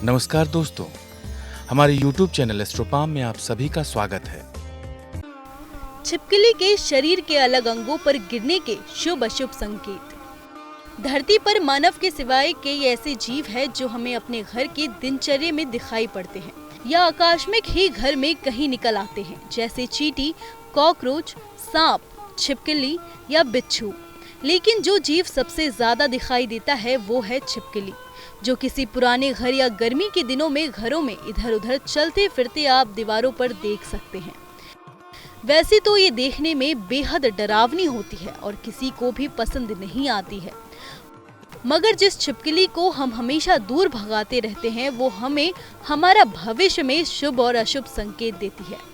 नमस्कार दोस्तों, हमारे YouTube चैनल एस्ट्रोपाम में आप सभी का स्वागत है। छिपकली के शरीर के अलग अंगों पर गिरने के शुभ अशुभ संकेत। धरती पर मानव के सिवाय कई ऐसे जीव हैं जो हमें अपने घर के दिनचर्या में दिखाई पड़ते हैं या आकस्मिक ही घर में कहीं निकल आते हैं, जैसे चींटी, कॉकरोच, सांप, छिपकली या बिच्छू। लेकिन जो जीव सबसे ज्यादा दिखाई देता है वो है छिपकली, जो किसी पुराने घर या गर्मी के दिनों में घरों में इधर उधर चलते फिरते आप दीवारों पर देख सकते हैं। वैसे तो ये देखने में बेहद डरावनी होती है और किसी को भी पसंद नहीं आती है, मगर जिस छिपकली को हम हमेशा दूर भगाते रहते हैं वो हमें हमारा भविष्य में शुभ और अशुभ संकेत देती है।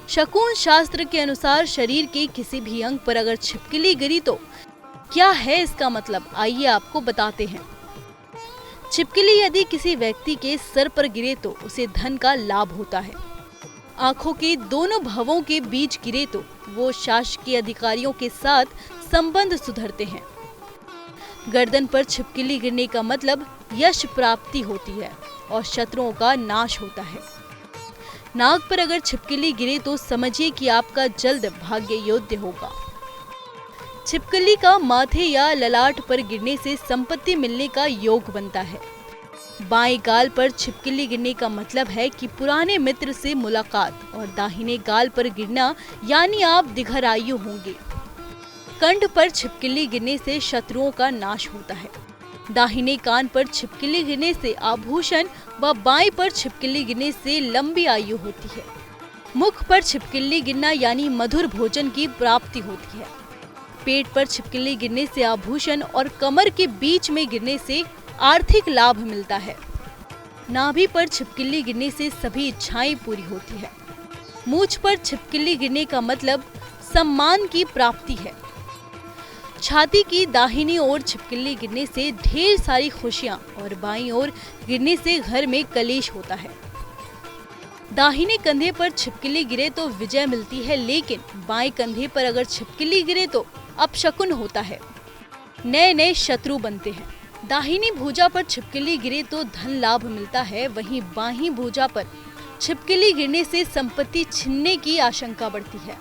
शकुन शास्त्र के अनुसार शरीर के किसी भी अंग पर अगर छिपकली गिरी तो क्या है इसका मतलब, आइए आपको बताते हैं। छिपकली यदि किसी व्यक्ति के सर पर गिरे तो उसे धन का लाभ होता है। आंखों के दोनों भवों के बीच गिरे तो वो शासकीय अधिकारियों के साथ संबंध सुधरते हैं। गर्दन पर छिपकली गिरने का मतलब यश प्राप्ति होती है और शत्रुओं का नाश होता है। नाक पर अगर छिपकली गिरे तो समझिए कि आपका जल्द भाग्य योद्ध होगा। छिपकली का माथे या ललाट पर गिरने से संपत्ति मिलने का योग बनता है। बाएं गाल पर छिपकली गिरने का मतलब है कि पुराने मित्र से मुलाकात, और दाहिने गाल पर गिरना यानी आप दीर्घायु होंगे। कंठ पर छिपकली गिरने से शत्रुओं का नाश होता है। दाहिने कान पर छिपकली गिरने से आभूषण व बाएं पर छिपकली गिरने से लंबी आयु होती है। मुख पर छिपकली गिरना यानी मधुर भोजन की प्राप्ति होती है। पेट पर छिपकली गिरने से आभूषण और कमर के बीच में गिरने से आर्थिक लाभ मिलता है। नाभि पर छिपकली गिरने से सभी इच्छाएं पूरी होती है। मूंछ पर छिपकली गिरने का मतलब सम्मान की प्राप्ति है। छाती की दाहिनी ओर छिपकली गिरने से ढेर सारी खुशियां और बाईं ओर गिरने से घर में कलेश होता है। दाहिने कंधे पर छिपकली गिरे तो विजय मिलती है, लेकिन बाएं कंधे पर अगर छिपकली गिरे तो अपशकुन होता है, नए नए शत्रु बनते हैं। दाहिनी भुजा पर छिपकली गिरे तो धन लाभ मिलता है, वहीं बाहीं भुजा पर छिपकली गिरने से संपत्ति छिनने की आशंका बढ़ती है।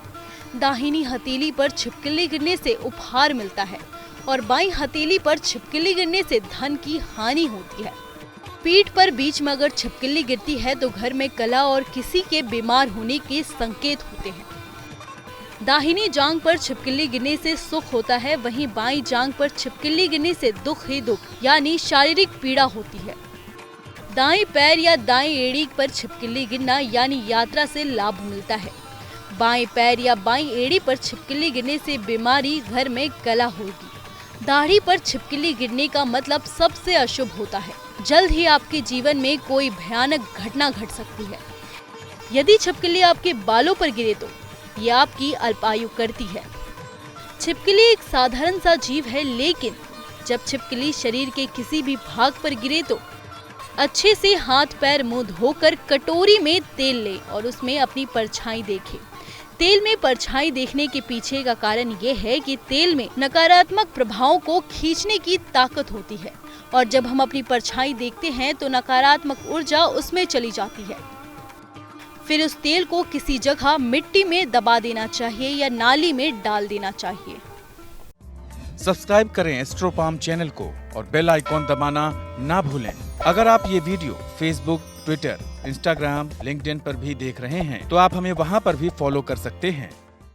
दाहिनी हथेली पर छिपकली गिरने से उपहार मिलता है और बाईं हथेली पर छिपकली गिरने से धन की हानि होती है। पीठ पर बीच में अगर छिपकली गिरती है तो घर में कलह और किसी के बीमार होने के संकेत होते हैं। दाहिनी जांघ पर छिपकली गिरने से सुख होता है, वहीं बाईं जांघ पर छिपकली गिरने से दुख ही दुख यानी शारीरिक पीड़ा होती है। दाएं पैर या दाएं एड़ी पर छिपकली गिरना यानी यात्रा से लाभ मिलता है। बाएं पैर या बाईं एड़ी पर छिपकली गिरने से बीमारी, घर में कलह होगी। दाढ़ी पर छिपकली गिरने का मतलब सबसे अशुभ होता है। जल्द ही आपके जीवन में कोई भयानक घटना घट सकती है। यदि छिपकली आपके बालों पर गिरे तो ये आपकी अल्पायु करती है। छिपकली एक साधारण सा जीव है, लेकिन जब छिपकली शरीर के किसी भी भाग पर गिरे तो अच्छे से हाथ पैर मुंह धोकर कटोरी में तेल ले और उसमें अपनी परछाई देखे। तेल में परछाई देखने के पीछे का कारण ये है कि तेल में नकारात्मक प्रभावों को खींचने की ताकत होती है, और जब हम अपनी परछाई देखते हैं तो नकारात्मक ऊर्जा उसमें चली जाती है। फिर उस तेल को किसी जगह मिट्टी में दबा देना चाहिए या नाली में डाल देना चाहिए। सब्सक्राइब करें एस्ट्रोपाम चैनल को और बेल आइकॉन दबाना ना भूलें। अगर आप ये video Facebook, Twitter, Instagram, LinkedIn पर भी देख रहे हैं तो आप हमें वहां पर भी फॉलो कर सकते हैं।